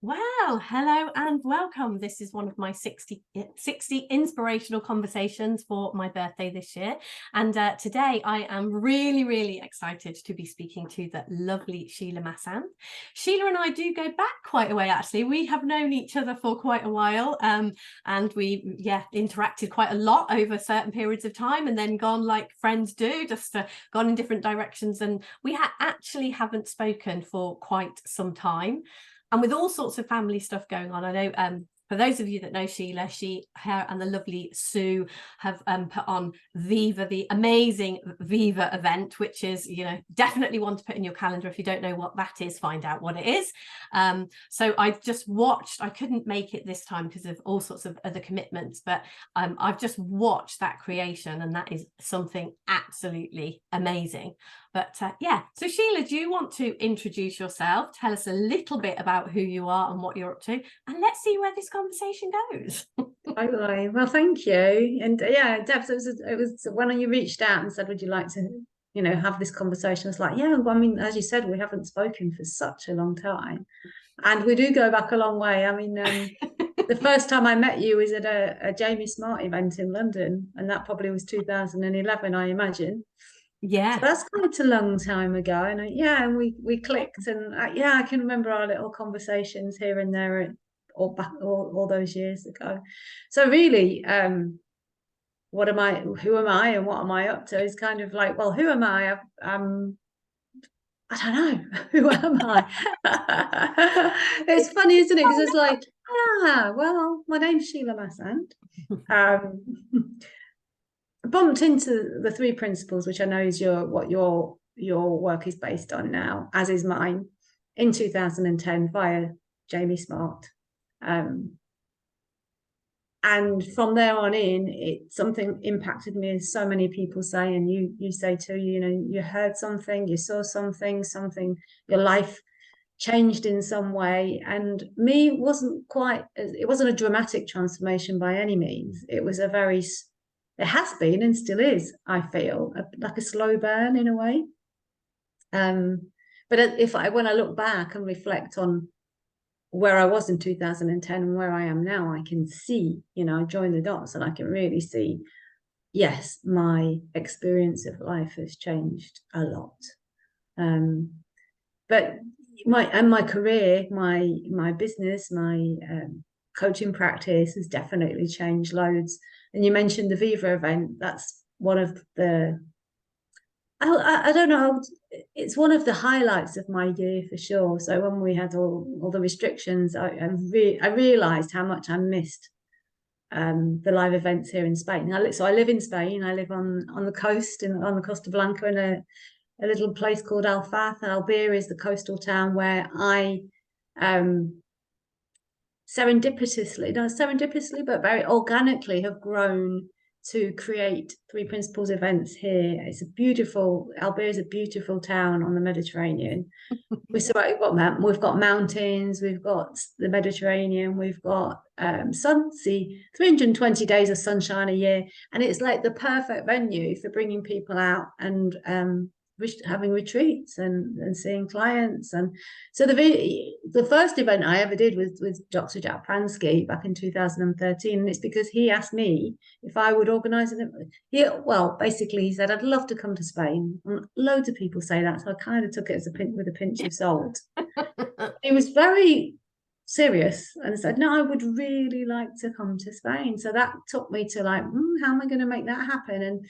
Well, hello and welcome. This is one of my 60 inspirational conversations for my birthday this year. And today I am really excited to be speaking to the lovely Sheela Massand. Sheela and I do go back quite a way, actually. We have known each other for quite a while, and we, interacted quite a lot over certain periods of time and then gone like friends do, just gone in different directions. And we actually haven't spoken for quite some time. And with all sorts of family stuff going on, I know for those of you that know Sheela, her and the lovely Sue have put on Viva, the amazing Viva event, which is, definitely one to put in your calendar. If you don't know what that is, find out what it is. So I've just watched, I couldn't make it this time because of all sorts of other commitments, but I've just watched that creation, and that is something absolutely amazing. But so Sheela, do you want to introduce yourself? Tell us a little bit about who you are and what you're up to, and let's see where this conversation goes. Bye. Well, thank you. And yeah, Debs, it was when you reached out and said, would you like to, have this conversation? I was like, yeah, well, I mean, as you said, we haven't spoken for such a long time. And we do go back a long way. I mean, the first time I met you was at a Jamie Smart event in London, and that probably was 2011, I imagine. So Yeah. that's quite a long time ago. And and we clicked, and I can remember our little conversations here and there, all back all those years ago. So really, who am I, and what am I up to is kind of like, well, who am I? I don't know. Who am I? It's funny, isn't it? Because it's like, well, my name's Sheela Massand. Bumped into the three principles, which I know is what your work is based on now, as is mine, in 2010 via Jamie Smart. And from there on in, something impacted me, as so many people say, and you say too, you heard something, you saw something, your life changed in some way. And me, it wasn't a dramatic transformation by any means. It was it has been and still is, I feel, like a slow burn in a way. But when I look back and reflect on where I was in 2010 and where I am now, I can see, I join the dots and I can really see, yes, my experience of life has changed a lot. But my career, my business, my coaching practice has definitely changed loads. And you mentioned the Viva event. That's one of I don't know, it's one of the highlights of my year for sure. So when we had all the restrictions, I realized how much I missed the live events here in Spain. So I live in Spain. I live on the coast, on the Costa Blanca, in a little place called Alfaz. And Albir is the coastal town where I serendipitously, but very organically have grown to create Three Principles events here. Albir is a beautiful town on the Mediterranean. We've got mountains, we've got the Mediterranean, we've got sea, 320 days of sunshine a year, and it's like the perfect venue for bringing people out and having retreats and seeing clients. And so the first event I ever did was with Dr. Jack Pransky back in 2013, and it's because he asked me if I would organize it. Well, basically he said, I'd love to come to Spain, and loads of people say that, so I kind of took it as with a pinch of salt. He was very serious and said, no, I would really like to come to Spain. So that took me to like, how am I going to make that happen? And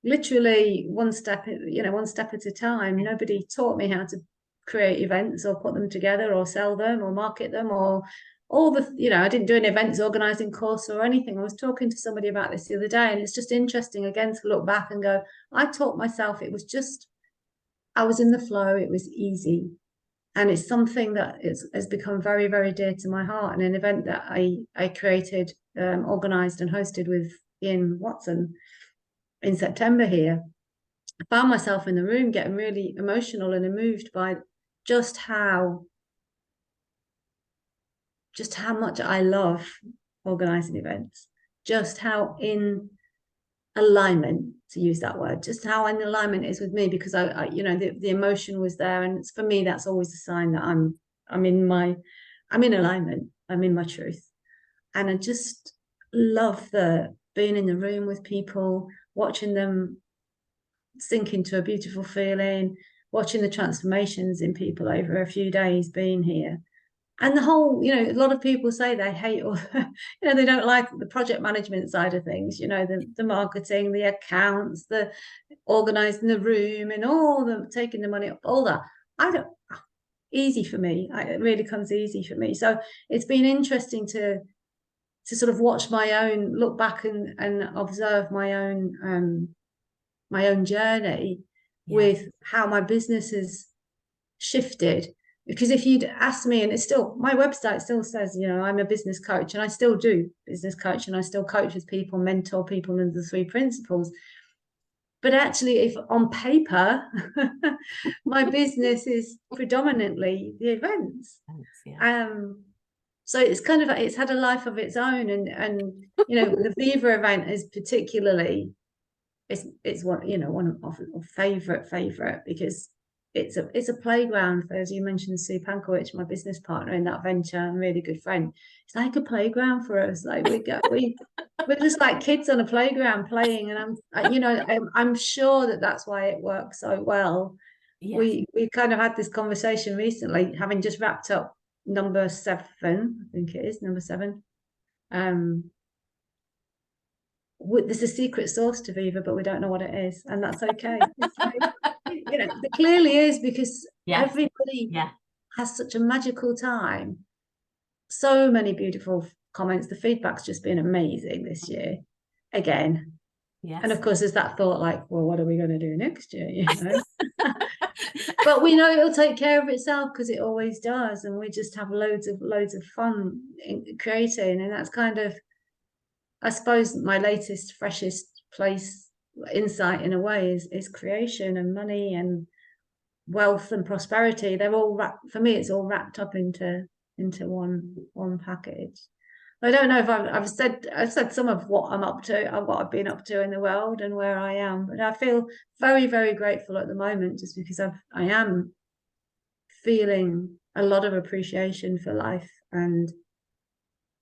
literally one step at a time. Nobody taught me how to create events or put them together or sell them or market them or all the, I didn't do an events organizing course or anything. I was talking to somebody about this the other day, and it's just interesting again to look back and go, I taught myself, I was in the flow, it was easy. And it's something that has become very, very dear to my heart. And an event that I created, organized and hosted with Ian Watson in September here, I found myself in the room getting really emotional and moved by just how much I love organizing events, just how in alignment, to use that word, just how in alignment is with me, because the emotion was there. And for me, that's always a sign that I'm in my I'm in alignment. I'm in my truth. And I just love being in the room with people, watching them sink into a beautiful feeling, watching the transformations in people over a few days being here. And the whole, a lot of people say they hate, or, they don't like the project management side of things, the marketing, the accounts, the organizing the room and all the taking the money up, all that. Easy for me. It really comes easy for me. So it's been interesting to sort of watch look back and observe my own journey with how my business has shifted. Because if you'd asked me, and it's still, my website still says, I'm a business coach, and I still do business coach, and I still coach with people, mentor people in the 3 principles. But actually, if on paper, my business is predominantly the events. So it's kind of, it's had a life of its own, and the Viva event is particularly, it's one of favorite because it's a playground for, as you mentioned, Sue Pankowicz, my business partner in that venture and really good friend. It's like a playground for us. Like we're just like kids on a playground playing, and I'm sure that's why it works so well. Yes. We kind of had this conversation recently, having just wrapped up number 7, I think it is number 7. There's a secret sauce to Viva, but we don't know what it is, and that's okay. There clearly is, because everybody has such a magical time. So many beautiful comments. The feedback's just been amazing this year again. Yes. And of course there's that thought like, well, what are we going to do next year? But we know it'll take care of itself, because it always does, and we just have loads of fun in creating. And that's kind of, I suppose, my latest, freshest insight in a way is creation and money and wealth and prosperity. They're all for me, it's all wrapped up into one package. I don't know if I've said some of what I'm up to, what I've been up to in the world and where I am, but I feel very, very grateful at the moment, just because I am feeling a lot of appreciation for life and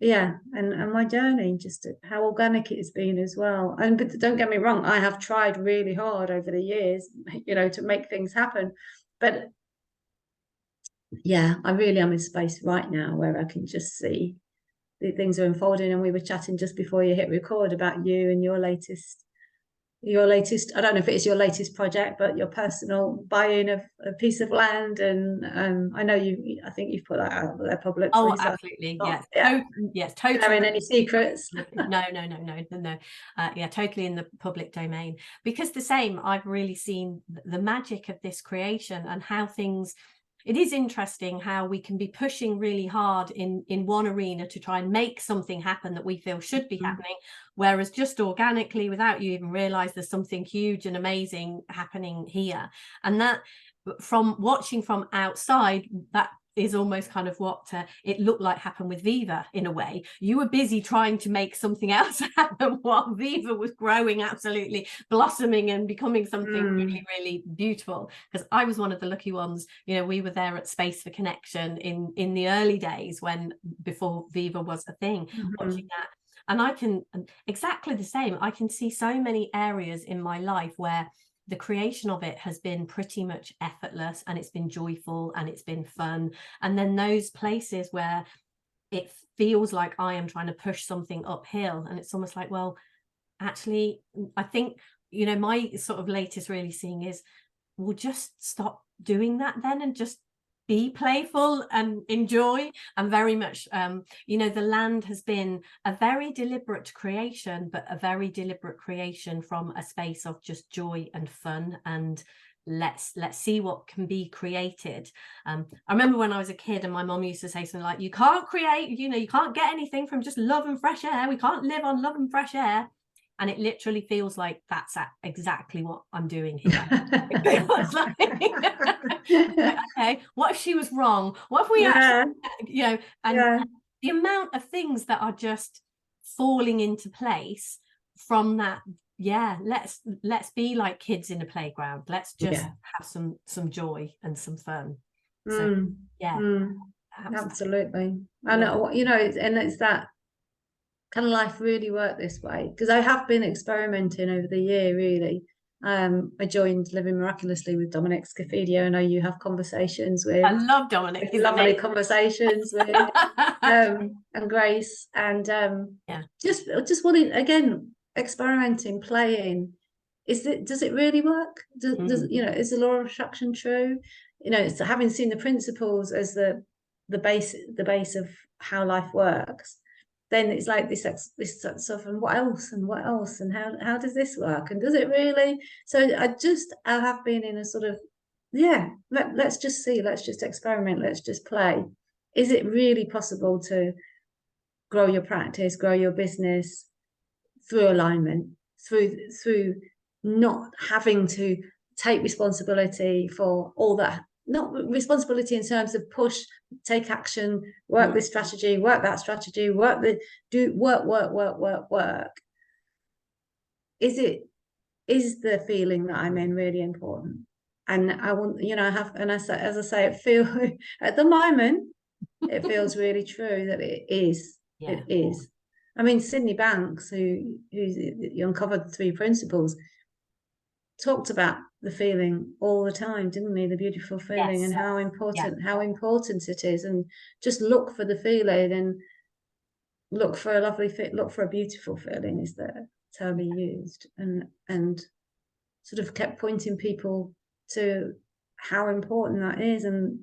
my journey, just how organic it's been as well. But don't get me wrong, I have tried really hard over the years, to make things happen. But I really am in space right now where I can just see the things are unfolding. And we were chatting just before you hit record about you and your latest, I don't know if it is your latest project, but your personal buying of a piece of land. And I know I think you've put that out there publicly. Oh, absolutely. Yes, totally. Sharing any secrets? No. Totally in the public domain, because the same, I've really seen the magic of this creation and how it is interesting how we can be pushing really hard in one arena to try and make something happen that we feel should be happening, whereas just organically, without you even realize, there's something huge and amazing happening here. And that, from watching from outside, that is almost kind of what it looked like happened with Viva. In a way, you were busy trying to make something else happen while Viva was growing, absolutely blossoming and becoming something really, really beautiful. Because I was one of the lucky ones. We were there at Space for Connection in the early days, before Viva was a thing, watching that. And I can, exactly the same, I can see so many areas in my life where the creation of it has been pretty much effortless, and it's been joyful, and it's been fun. And then those places where it feels like I am trying to push something uphill, and it's almost like, well, actually, I think, my sort of latest really seeing is, we'll just stop doing that then, and just be playful and enjoy. And very much, the land has been a very deliberate creation, but a very deliberate creation from a space of just joy and fun, and let's see what can be created. I remember when I was a kid, and my mom used to say something like, you can't create, you can't get anything from just love and fresh air. We can't live on love and fresh air. And it literally feels like that's exactly what I'm doing here. It feels like, okay, what if she was wrong? What if we actually, and the amount of things that are just falling into place from that. Let's be like kids in a playground. Let's just have some joy and some fun. So Absolutely. I know, you know, and it's that, can life really work this way? Because I have been experimenting over the year, really. I joined Living Miraculously with Dominic Scafidio. I know you have conversations with. I love Dominic. He's lovely amazing. Conversations with and Grace, and just wanting, again, experimenting, playing. Does it really work? Does you know, is the law of attraction true? You know, it's having seen the principles as the base of how life works. Then it's like this stuff, and what else, and how does this work, and does it really? So I have been in a sort of, let's just see, let's just experiment, let's just play. Is it really possible to grow your practice, grow your business through alignment, through not having to take responsibility for all that? Not responsibility in terms of push, take action, work this strategy, work that strategy, work. Is the feeling that I'm in really important? And I want, you know, as I say, it feels at the moment, it feels really true that it is. Yeah. It is. I mean, Sydney Banks, who uncovered the 3 principles, talked about the feeling all the time, didn't he? The beautiful feeling, and how important it is. And just look for the feeling, and look for a lovely fit, look for a beautiful feeling is the term he used, and sort of kept pointing people to how important that is. And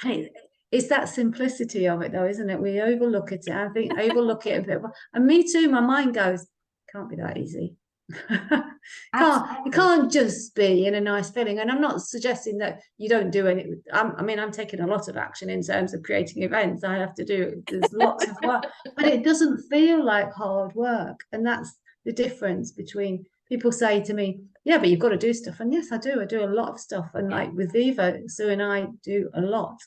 hey, it's that simplicity of it, though, isn't it? We overlook it. I think overlook it a bit, and me too. My mind goes, can't be that easy. It can't just be in a nice feeling. And I'm not suggesting that you don't do any. I mean, I'm taking a lot of action in terms of creating events. I have to do, there's lots of work, but it doesn't feel like hard work. And that's the difference between, people say to me, yeah, but you've got to do stuff. And yes, I do a lot of stuff. And like with Viva, Sue and I do a lot.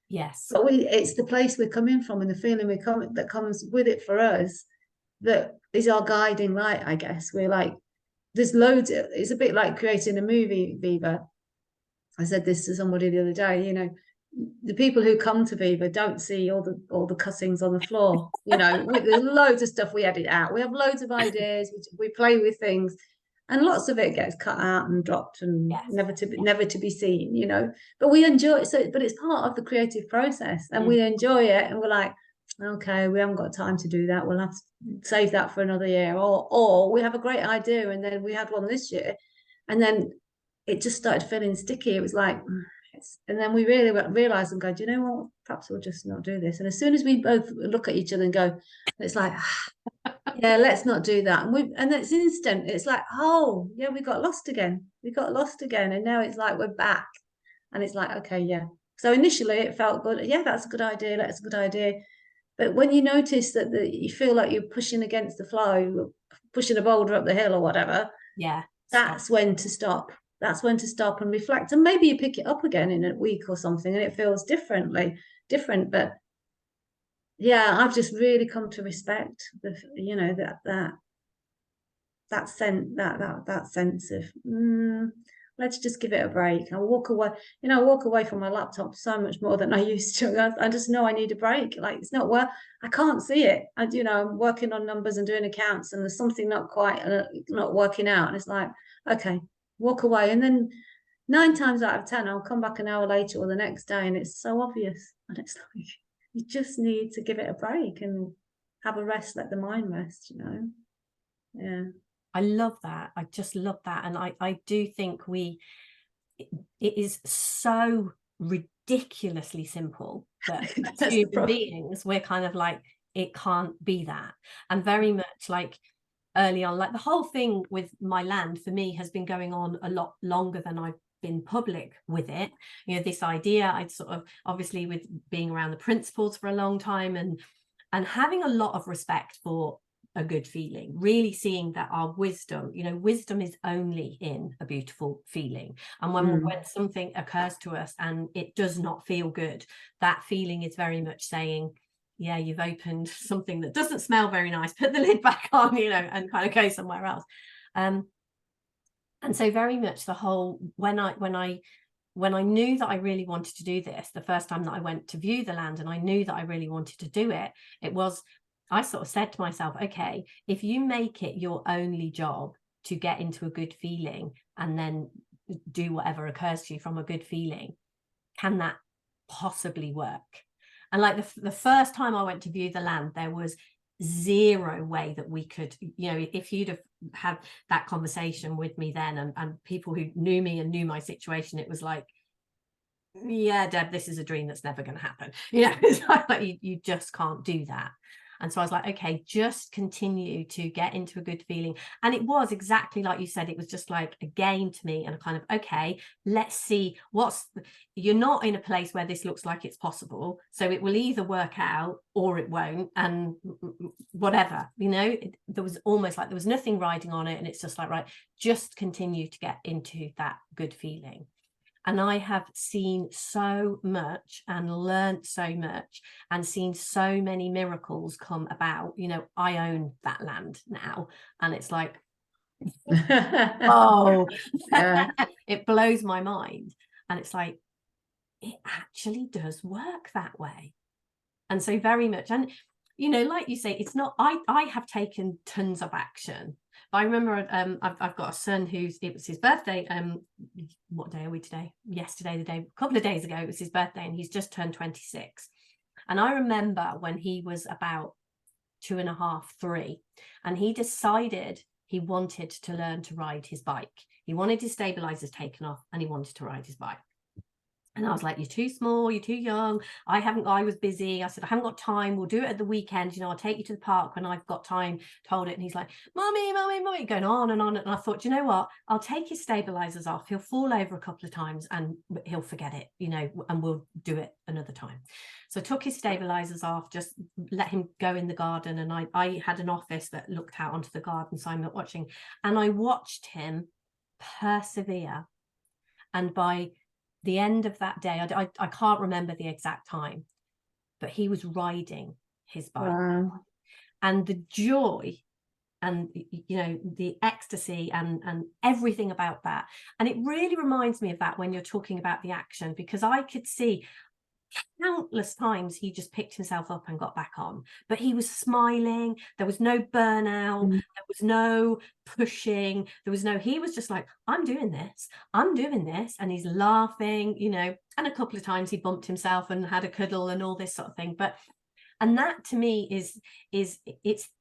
Yes. But it's the place we're coming from, and the feeling that comes with it for us, that is our guiding light, I guess. We're like, there's loads. It's a bit like creating a movie, Viva. I said this to somebody the other day, you know, the people who come to Viva don't see all the cuttings on the floor. You know, there's loads of stuff we edit out. We have loads of ideas. We play with things, and lots of it gets cut out and dropped and never to be seen. You know, but we enjoy it. So, but it's part of the creative process, and we enjoy it. And we're like, okay, we haven't got time to do that. We'll have to save that for another year, or we have a great idea, and then we had one this year, and then it just started feeling sticky. It was like, and then we really realized and go, do you know what? Perhaps we'll just not do this. And as soon as we both look at each other and go, it's like, yeah, let's not do that. And it's instant. It's like, oh yeah, we got lost again. And now it's like we're back, and it's like, okay, yeah. So initially it felt good. Yeah, that's a good idea. That's a good idea. But when you notice that you feel like you're pushing against the flow, pushing a boulder up the hill or whatever, that's when to stop. That's when to stop and reflect. And maybe you pick it up again in a week or something, and it feels different. But yeah, I've just really come to respect the, you know, that sense of let's just give it a break. I walk away from my laptop so much more than I used to. I just know I need a break. Like, it's not work. I can't see it. And, you know, I'm working on numbers and doing accounts, and there's something not working out. And it's like, okay, walk away. And then 9 times out of 10, I'll come back an hour later or the next day, and it's so obvious. And it's like, you just need to give it a break and have a rest, let the mind rest, you know? Yeah. I love that. I just love that. And I do think it is so ridiculously simple that as human beings, we're kind of like, it can't be that. And very much like early on, like the whole thing with my land for me has been going on a lot longer than I've been public with it. You know, this idea, I'd sort of, obviously with being around the principles for a long time and having a lot of respect for a good feeling, really seeing that our wisdom, you know, wisdom is only in a beautiful feeling. And when something occurs to us and it does not feel good, that feeling is very much saying, yeah, you've opened something that doesn't smell very nice, put the lid back on, you know, and kind of go somewhere else. And so very much the whole, when I when I knew that I really wanted to do this, the first time that I went to view the land and I knew that I really wanted to do it, I sort of said to myself, okay, if you make it your only job to get into a good feeling and then do whatever occurs to you from a good feeling, can that possibly work? And like the first time I went to view the land, there was zero way that we could, if you'd have had that conversation with me then, and people who knew me and knew my situation, it was like, yeah, Deb, this is a dream that's never going to happen. It's like you just can't do that. And so I was like, okay, just continue to get into a good feeling. And it was exactly like you said, it was just like a game to me, and a kind of, okay, let's see you're not in a place where this looks like it's possible. So it will either work out or it won't. And whatever, there was almost like there was nothing riding on it. And it's just like, right, just continue to get into that good feeling. And I have seen so much and learnt so much and seen so many miracles come about. I own that land now, and it's like, oh, yeah. It blows my mind. And it's like, it actually does work that way. And so very much, and like you say, it's not, I have taken tons of action. I remember I've got a son it was his birthday. What day are we today? Yesterday, a couple of days ago, it was his birthday, and he's just turned 26. And I remember when he was about 2.5, 3, and he decided he wanted to learn to ride his bike. He wanted his stabilizers taken off and he wanted to ride his bike. And I was like, you're too small, you're too young. I was busy. I said, I haven't got time. We'll do it at the weekend. I'll take you to the park when I've got time to hold it. And he's like, mommy, going on and on. And I thought, you know what? I'll take his stabilizers off. He'll fall over a couple of times and he'll forget it, and we'll do it another time. So I took his stabilizers off, just let him go in the garden. And I had an office that looked out onto the garden. So I'm not watching. And I watched him persevere. And by the end of that day, I can't remember the exact time, but he was riding his bike. Wow. And the joy and the ecstasy and everything about that. And it really reminds me of that when you're talking about the action, because I could see countless times he just picked himself up and got back on, but he was smiling. There was no burnout. There was no pushing. He was just like, I'm doing this, and he's laughing, and a couple of times he bumped himself and had a cuddle and all this sort of thing. And that to me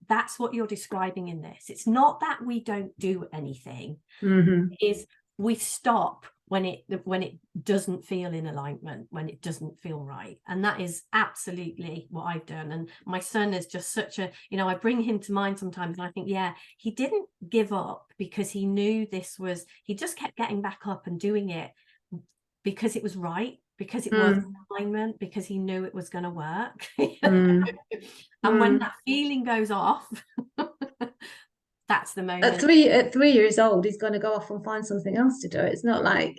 that's what you're describing in this. It's not that we don't do anything. Is we stop when it doesn't feel in alignment, when it doesn't feel right. And that is absolutely what I've done. And my son is just such a, I bring him to mind sometimes, and I think, yeah, he didn't give up because he knew he just kept getting back up and doing it because it was right, because it was alignment, because he knew it was going to work. And when that feeling goes off, that's the moment. At 3 years old, he's going to go off and find something else to do. It's not like,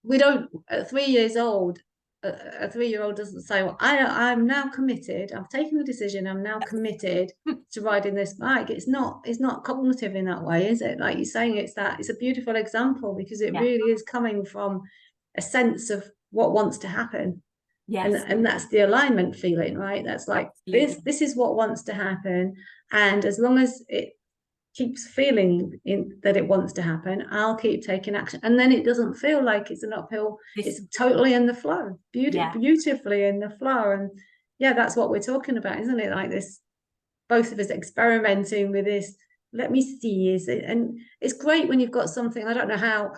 we don't, at 3 years old, a 3-year-old doesn't say, well, I'm now committed. I've taken the decision. I'm now committed to riding this bike. It's not cognitive in that way, is it? Like you're saying, it's a beautiful example, because it really is coming from a sense of what wants to happen. Yes. And that's the alignment feeling, right? That's like, this is what wants to happen. And as long as it keeps feeling that it wants to happen, I'll keep taking action. And then it doesn't feel like it's an uphill. It's totally in the flow, beautifully in the flow. And yeah, that's what we're talking about, isn't it? Like this, both of us experimenting with this. Let me see, and it's great when you've got something. I don't know how,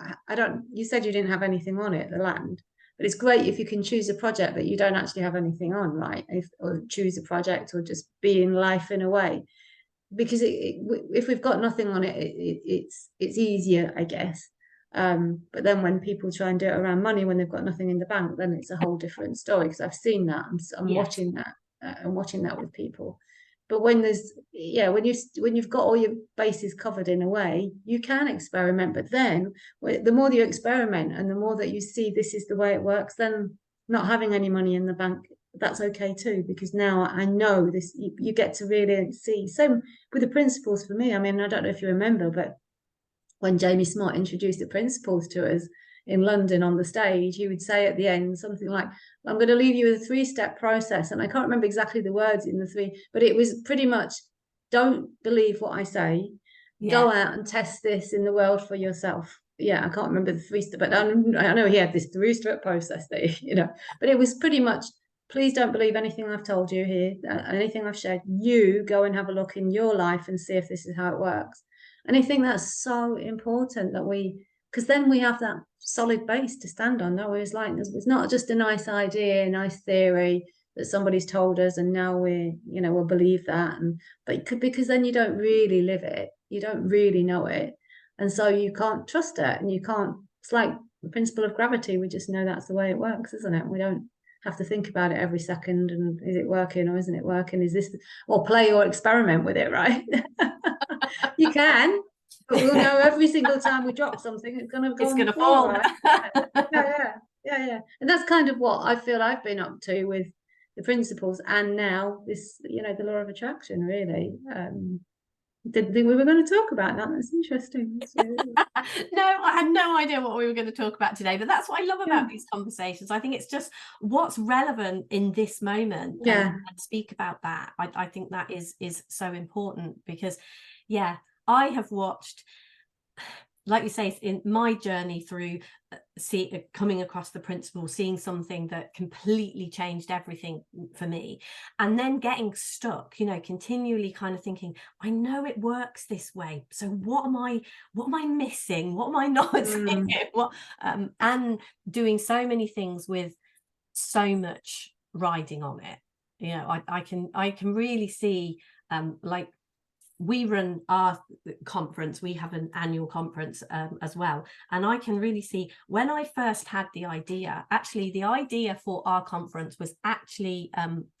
you said you didn't have anything on it, the land, but it's great if you can choose a project that you don't actually have anything on, right? Or choose a project, or just be in life in a way. Because if we've got nothing on it, it's easier, I guess. But then when people try and do it around money, when they've got nothing in the bank, then it's a whole different story. Because I've seen that. I'm watching that. I'm watching that with people. But when you've got all your bases covered in a way, you can experiment. But then the more that you experiment and the more that you see this is the way it works, then not having any money in the bank, that's okay too, because now I know this. You get to really see. Same with the principles for me. I mean, I don't know if you remember, but when Jamie Smart introduced the principles to us in London on the stage, he would say at the end something like, I'm going to leave you with a 3-step process. And I can't remember exactly the words in the 3, but it was pretty much, don't believe what I say. Go out and test this in the world for yourself. Yeah, I can't remember the 3-step, but I know he had this 3-step process there, but it was pretty much, please don't believe anything I've told you here, anything I've shared. You go and have a look in your life and see if this is how it works. And I think that's so important that because then we have that solid base to stand on. No, it's like, it's not just a nice idea, a nice theory that somebody's told us, and now we'll believe that. Because then you don't really live it, you don't really know it, and so you can't trust it, and you can't. It's like the principle of gravity. We just know that's the way it works, isn't it? We don't have to think about it every second, and is it working or isn't it working? Is this, or play or experiment with it, right? You can, but we'll know every single time we drop something, it's going to go. It's going to fall. Right? Yeah. And that's kind of what I feel I've been up to with the principles, and now this, the law of attraction. Really, didn't think we were going to talk about that. That's interesting. No, I had no idea what we were going to talk about today, but that's what I love about these conversations. I think it's just what's relevant in this moment, and speak about that. I think that is so important, because I have watched, like you say, in my journey through coming across the principle, seeing something that completely changed everything for me, and then getting stuck, continually kind of thinking, I know it works this way, so what am I missing? What am I not seeing? And doing so many things with so much riding on it. I can really see, like, we run our conference, we have an annual conference as well, and I can really see, when I first had the idea, actually the idea for our conference was actually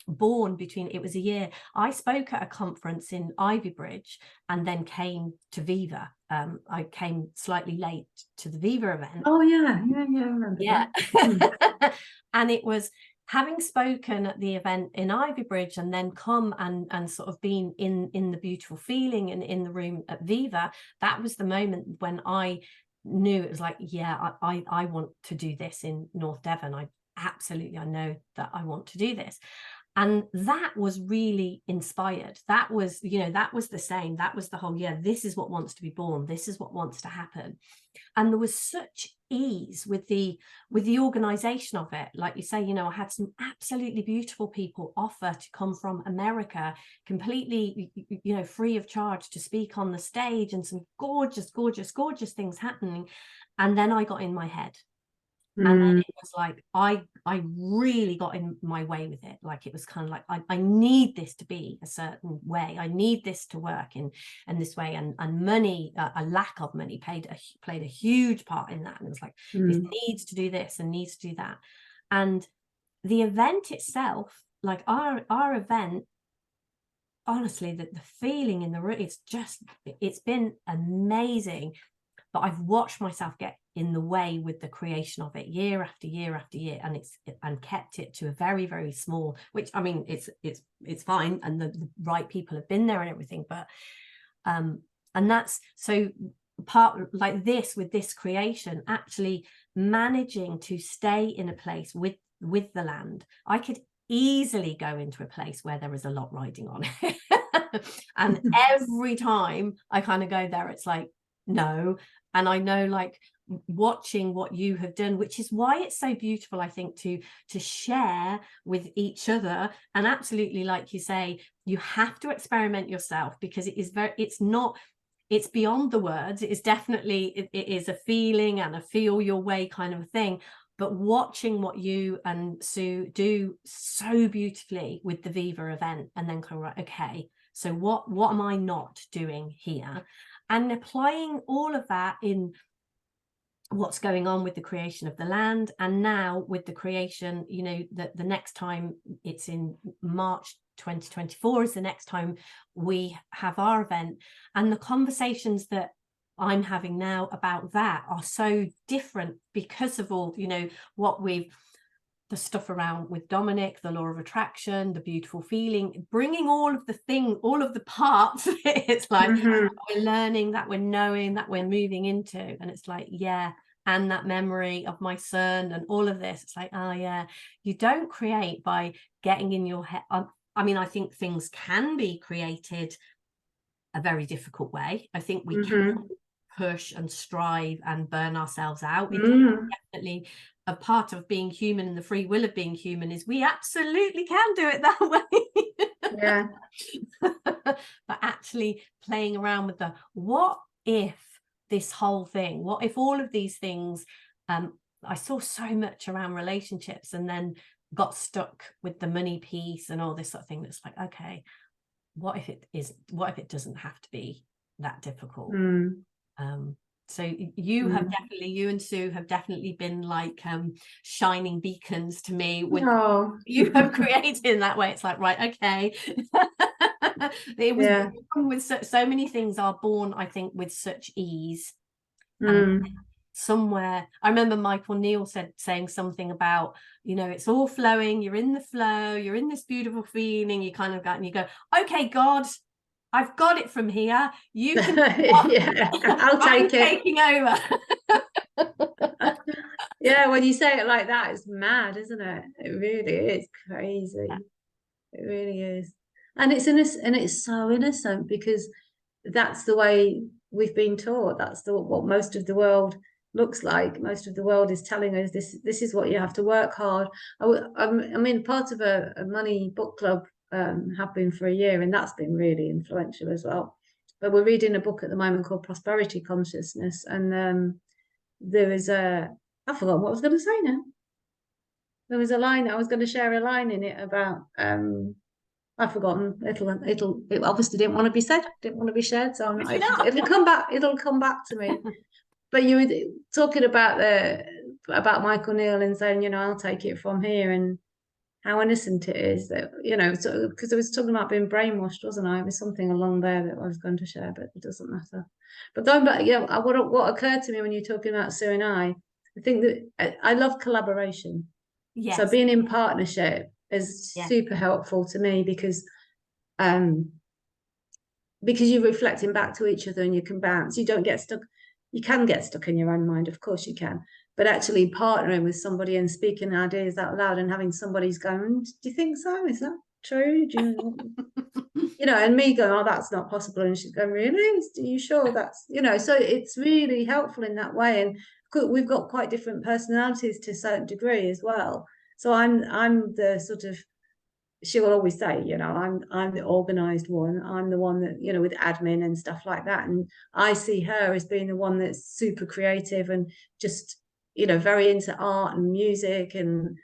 born it was a year I spoke at a conference in Ivybridge and then came to Viva. I came slightly late to the Viva event. Oh yeah, I remember that. And it was, having spoken at the event in Ivybridge and then come and sort of been in the beautiful feeling and in the room at Viva, that was the moment when I knew it was like, I want to do this in North Devon. I know that I want to do this. And that was really inspired. That was, that was the same. That was the whole, this is what wants to be born. This is what wants to happen. And there was such ease with the organization of it. Like you say, I had some absolutely beautiful people offer to come from America completely, free of charge, to speak on the stage, and some gorgeous things happening. And then I got in my head. And then it was like, I really got in my way with it. Like, it was kind of like, I need this to be a certain way. I need this to work in this way. And money, a lack of money played a huge part in that. And it was like, this needs to do this and needs to do that. And the event itself, like our event, honestly, the feeling in the room, it's been amazing. But I've watched myself get in the way with the creation of it year after year after year, and kept it to a very, very small, which, I mean, it's fine, and the right people have been there and everything, but and that's so part, like this, with this creation, actually managing to stay in a place with the land. I could easily go into a place where there is a lot riding on it and every time I kind of go there, it's like, no. And I know, like, watching what you have done, which is why it's so beautiful, I think, to share with each other. And absolutely, like you say, you have to experiment yourself, because it's beyond the words. It is definitely, it is a feeling and a feel your way kind of a thing. But watching what you and Sue do so beautifully with the Viva event, and then kind of, right, okay, so what am I not doing here? And applying all of that in what's going on with the creation of the land, and now with the creation, the next time, it's in March 2024 is the next time we have our event. And the conversations that I'm having now about that are so different because of all, what the stuff around with Dominic, the law of attraction, the beautiful feeling, bringing all of the parts. It's like we're learning, that we're knowing, that we're moving into, and it's like, and that memory of my son and all of this. It's like, oh yeah, you don't create by getting in your head. I mean, I think things can be created a very difficult way. I think we can push and strive and burn ourselves out. It's definitely a part of being human, and the free will of being human is we absolutely can do it that way. Yeah. But actually playing around with the what if this whole thing, what if all of these things, I saw so much around relationships and then got stuck with the money piece and all this sort of thing. That's like, okay, what if it doesn't have to be that difficult? So you have definitely, you and Sue have definitely been like shining beacons to me with you have created in that way. It's like, right, okay. It was born with so many things are born, I think, with such ease. Somewhere I remember Michael Neal saying something about, you know, it's all flowing, you're in the flow, you're in this beautiful feeling, you kind of got and you go, okay, God, I've got it from here. You can I'll take it. Taking over. Yeah, when you say it like that, it's mad, isn't it? It really is crazy. It really is. And it's so innocent, because that's the way we've been taught. That's what most of the world looks like. Most of the world is telling us this is what you have to work hard. I mean, part of a money book club, have been for a year, and that's been really influential as well. But we're reading a book at the moment called Prosperity Consciousness, and there is I forgot what I was going to say now. There was a line, I was going to share a line in it about I've forgotten. It obviously didn't want to be said, didn't want to be shared, so it'll come back to me. But you were talking about Michael Neal and saying, you know, I'll take it from here, and how innocent it is, that, you know, because I was talking about being brainwashed, wasn't I? It was something along there that I was going to share, but it doesn't matter. But going back, what occurred to me when you're talking about Sue and I think that I love collaboration. Yes. So being in partnership is super helpful to me, because you're reflecting back to each other and you can bounce. You don't get stuck. You can get stuck in your own mind, of course you can, but actually partnering with somebody and speaking ideas out loud and having somebody's going, do you think so? Is that true? Do you know, and me going, oh, that's not possible, and she's going, really? Are you sure that's, you know? So it's really helpful in that way, and we've got quite different personalities to a certain degree as well. So I'm the sort of, she will always say, you know, I'm the organized one. I'm the one that, you know, with admin and stuff like that. And I see her as being the one that's super creative and just, you know, very into art and music and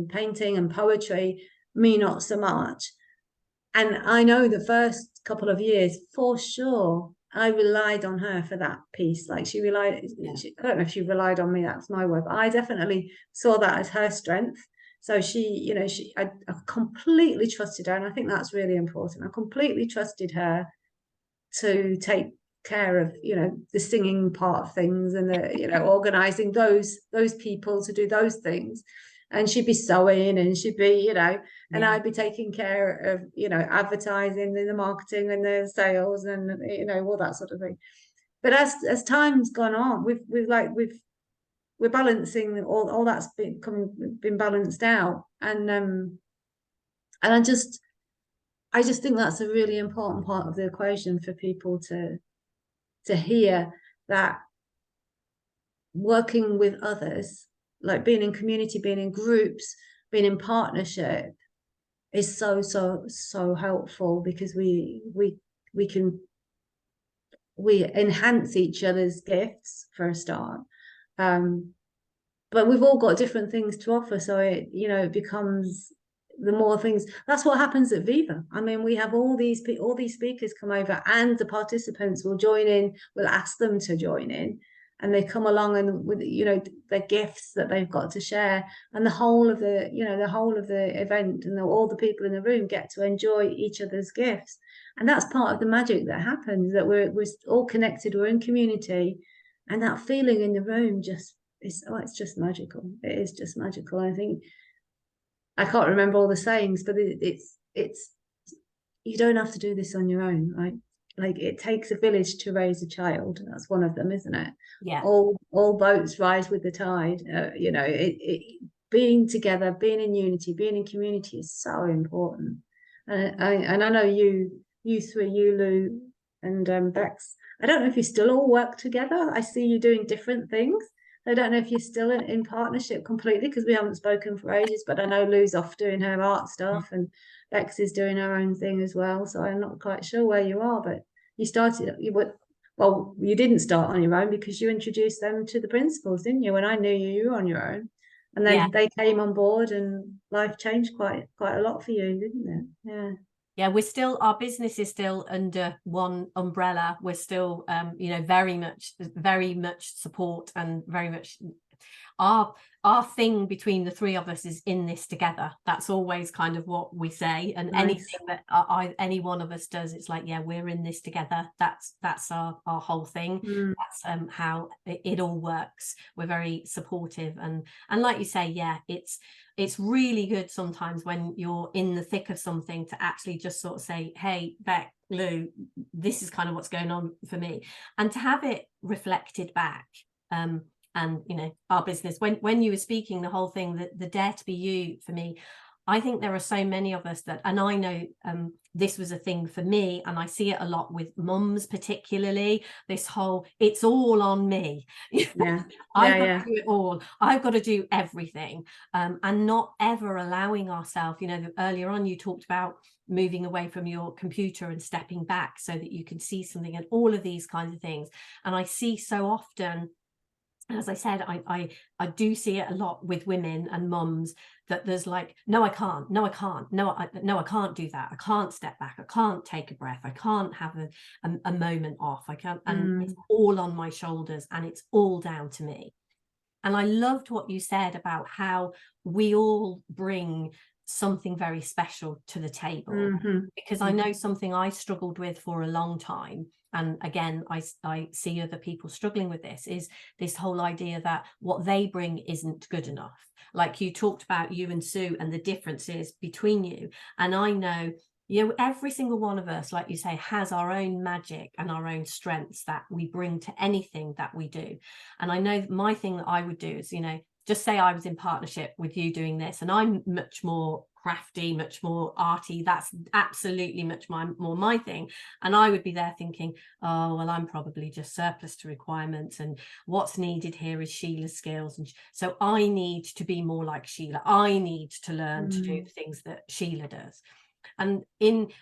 painting and poetry. Me, not so much. And I know the first couple of years, for sure, I relied on her for that piece. Like I don't know if she relied on me, that's my word, but I definitely saw that as her strength. So I completely trusted her, and I think that's really important. I completely trusted her to take care of, you know, the singing part of things, and the, you know, organizing those people to do those things. And she'd be sewing, and she'd be, you know, and I'd be taking care of, you know, advertising and the marketing and the sales and, you know, all that sort of thing. But as time's gone on, we're balancing all that's been balanced out, and I just think that's a really important part of the equation for people to hear, that working with others, like being in community, being in groups, being in partnership, is so helpful, because we enhance each other's gifts for a start. But we've all got different things to offer, so it becomes, the more things, that's what happens at Viva. I mean, we have all these speakers come over, and the participants will join in. We'll ask them to join in, and they come along, and with, you know, their gifts that they've got to share, and the whole of the event, and all the people in the room get to enjoy each other's gifts. And that's part of the magic that happens, that we're all connected, we're in community, and that feeling in the room it's just magical. It is just magical. I think, I can't remember all the sayings, but it's you don't have to do this on your own, right? like it takes a village to raise a child. That's one of them, isn't it? Yeah. All boats rise with the tide. You know, being together, being in unity, being in community is so important. And I know you three, you, Lou, and Bex. I don't know if you still all work together. I see you doing different things. I don't know if you're still in partnership completely, because we haven't spoken for ages, but I know Lou's off doing her art stuff and Bex is doing her own thing as well. So I'm not quite sure where you are, but well, you didn't start on your own because you introduced them to the principals, didn't you? When I knew you, you were on your own. And Yeah. then they came on board and life changed quite a lot for you, didn't it? Yeah. Yeah, our business is still under one umbrella. We're still, you know, very much support, and very much our thing between the three of us is in this together. That's always kind of what we say. And Nice. anything that any one of us does, it's like, yeah, we're in this together. That's our whole thing. That's how it all works. We're very supportive, and like you say, yeah, it's really good sometimes when you're in the thick of something to actually just sort of say, hey, Beck, Lou, this is kind of what's going on for me, and to have it reflected back. And you know, our business, when you were speaking, the whole thing, the dare to be you, for me, I think there are so many of us that, and I know this was a thing for me, and I see it a lot with mums particularly, this whole it's all on me. Yeah. I've got to do it all, I've got to do everything, and not ever allowing ourselves, you know, earlier on you talked about moving away from your computer and stepping back so that you can see something, and all of these kinds of things. And I see so often, as I said, I do see it a lot with women and mums, that there's like, no, I can't, no, I can't, no, I can't do that, I can't step back, I can't take a breath, I can't have a moment off, I can't, and it's all on my shoulders and it's all down to me. And I loved what you said about how we all bring something very special to the table, because I know something I struggled with for a long time, and again I see other people struggling with this, is this whole idea that what they bring isn't good enough. Like you talked about you and Sue and the differences between you, and I know, you know, every single one of us, like you say, has our own magic and our own strengths that we bring to anything that we do. And I know my thing that I would do is, you know, just say I was in partnership with you doing this, and I'm much more crafty, much more arty, that's absolutely much more my thing, and I would be there thinking, oh well, I'm probably just surplus to requirements, and what's needed here is Sheila's skills, and so I need to be more like Sheela, I need to learn to do the things that Sheela does. And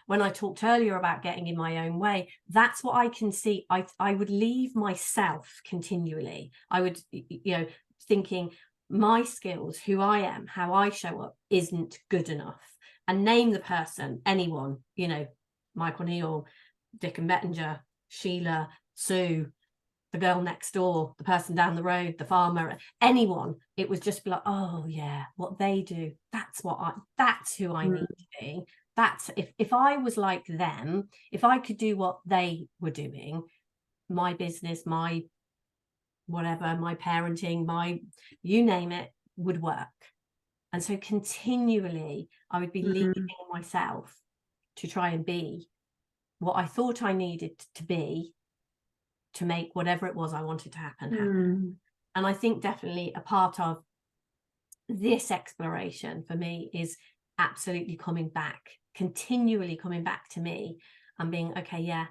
when I talked earlier about getting in my own way, that's what I can see. I would leave myself continually. I would, you know, thinking my skills, who I am, how I show up isn't good enough, and name the person, anyone, you know, Michael Neal, Dick and Bettinger, Sheela, Sue, the girl next door, the person down the road, the farmer, anyone. It was just like, oh yeah, what they do, that's who I need to be. That's if I was like them, if I could do what they were doing, my business, my whatever, my parenting, my you name it, would work. And so continually I would be leaving myself to try and be what I thought I needed to be to make whatever it was I wanted to happen. And I think definitely a part of this exploration for me is absolutely coming back, continually coming back to me and being, okay, yeah,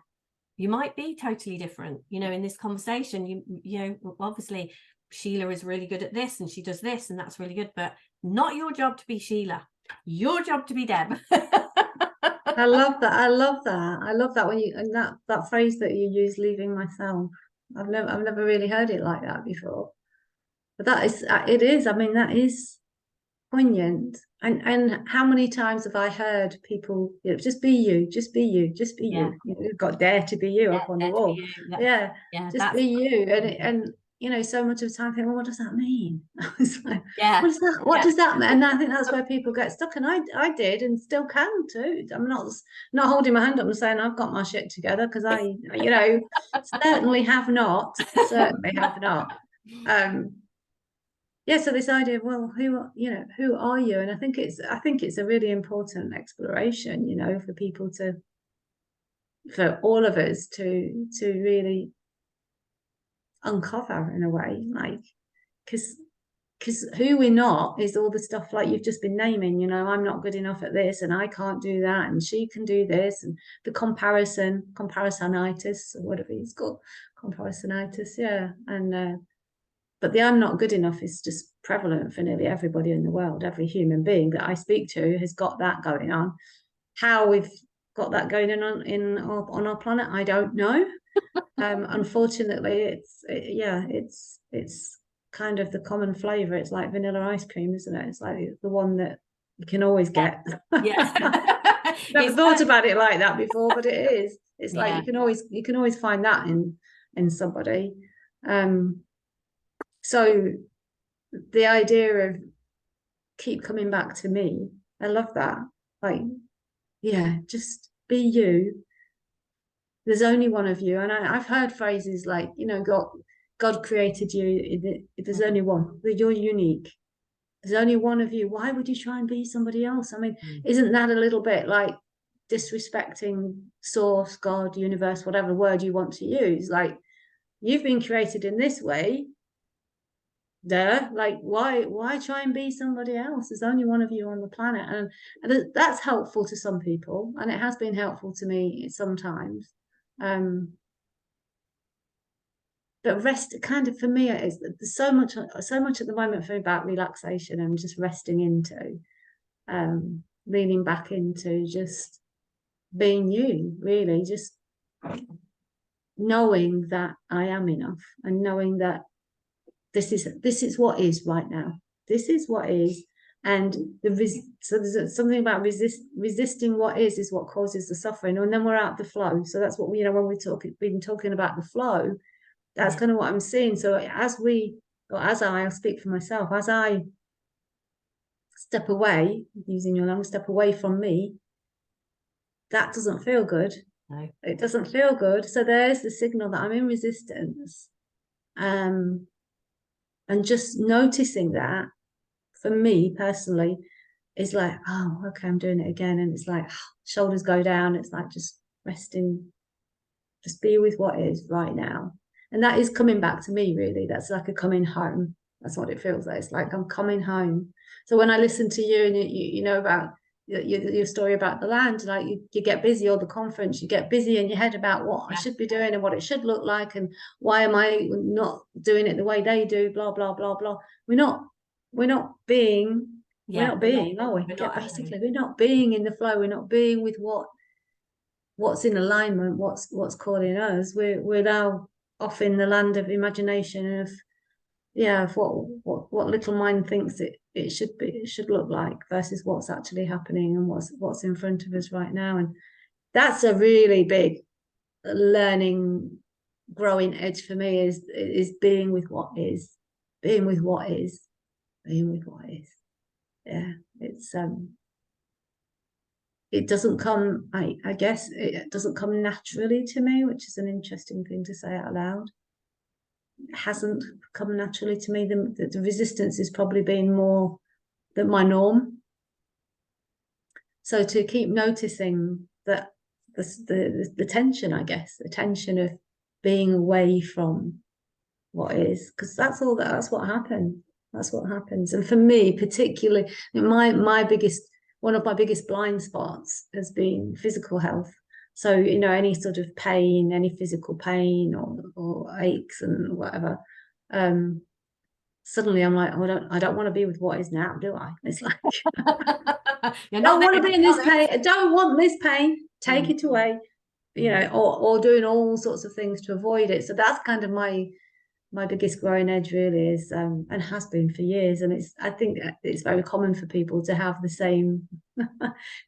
you might be totally different, you know, in this conversation, you know, obviously Sheela is really good at this and she does this and that's really good, but not your job to be Sheela, your job to be Deb. I love that. I love that. I love that when you, and that phrase that you use, leaving myself. I've never really heard it like that before. But that is, it is. I mean, that is poignant. And how many times have I heard people, you know, just be you, just be you, just be Yeah. you. You've got dare to be you up on the wall. Yeah, just be you. And you know, so much of the time I think, well, what does that mean? I was like, yeah, what does that mean? And I think that's where people get stuck. And I did and still can too. I'm not holding my hand up and saying I've got my shit together, because I, you know, certainly have not. Certainly have not. Yeah, so this idea of, well, who are you? And I think it's a really important exploration, you know, for people to for all of us to really uncover in a way, like, because who we're not is all the stuff like you've just been naming, I'm not good enough at this and I can't do that and she can do this, and the comparisonitis or whatever it's called, comparisonitis, yeah. And but the I'm not good enough is just prevalent for nearly everybody in the world. Every human being that I speak to has got that going on. How we've got that going on our planet, I don't know. Unfortunately, it's kind of the common flavor. It's like vanilla ice cream, isn't it? It's like the one that you can always get. Yeah. Never thought about it like that before, but it is. It's like Yeah. you can always find that in somebody. So the idea of keep coming back to me, I love that. Like, yeah, just be you. There's only one of you. And I've heard phrases like, God created you. There's only one. You're unique. There's only one of you. Why would you try and be somebody else? I mean, isn't that a little bit like disrespecting source, God, universe, whatever word you want to use? Like, you've been created in this way. Like, why try and be somebody else? There's only one of you on the planet. And that's helpful to some people, and it has been helpful to me sometimes. But rest, kind of, for me, is there's so much at the moment for me about relaxation and just resting into, leaning back into just being you, really, just knowing that I am enough, and knowing that this is what is right now. This is what is. And so there's something about resisting what is what causes the suffering, and then we're out the flow. So that's what when we've been talking about the flow, that's kind of what I'm seeing. So I'll speak for myself, as I step away, using your language, step away from me, that doesn't feel good. No. It doesn't feel good. So there's the signal that I'm in resistance. And just noticing that, for me personally, is like, oh, okay, I'm doing it again. And it's like, shoulders go down. It's like just resting, just be with what is right now. And that is coming back to me, really. That's like a coming home. That's what it feels like. It's like I'm coming home. So when I listen to you and you know about your story about the land, like you get busy, or the conference, you get busy in your head about what I should be doing and what it should look like, and why am I not doing it the way they do, blah, blah, blah, blah. We're not being, are we? Basically, we're not being in the flow. We're not being with what's in alignment, what's calling us. We're now off in the land of imagination, of what little mind thinks it should look like, versus what's actually happening and what's in front of us right now. And that's a really big learning, growing edge for me, is being with what is, being with what is, being with what is. Yeah, it's it doesn't come, I guess it doesn't come naturally to me, which is an interesting thing to say out loud. It hasn't come naturally to me. The resistance is probably been more than my norm. So to keep noticing that the tension, I guess, the tension of being away from what is, because that's what happens. That's what happens. And for me, particularly, one of my biggest blind spots has been physical health. So, any sort of pain, any physical pain or aches and whatever, suddenly I'm like, oh, I don't want to be with what is now, do I? It's like, I don't want to be in this pain. I don't want this pain. Take it away, or doing all sorts of things to avoid it. So that's kind of my biggest growing edge, really, is and has been for years. And I think it's very common for people to have the same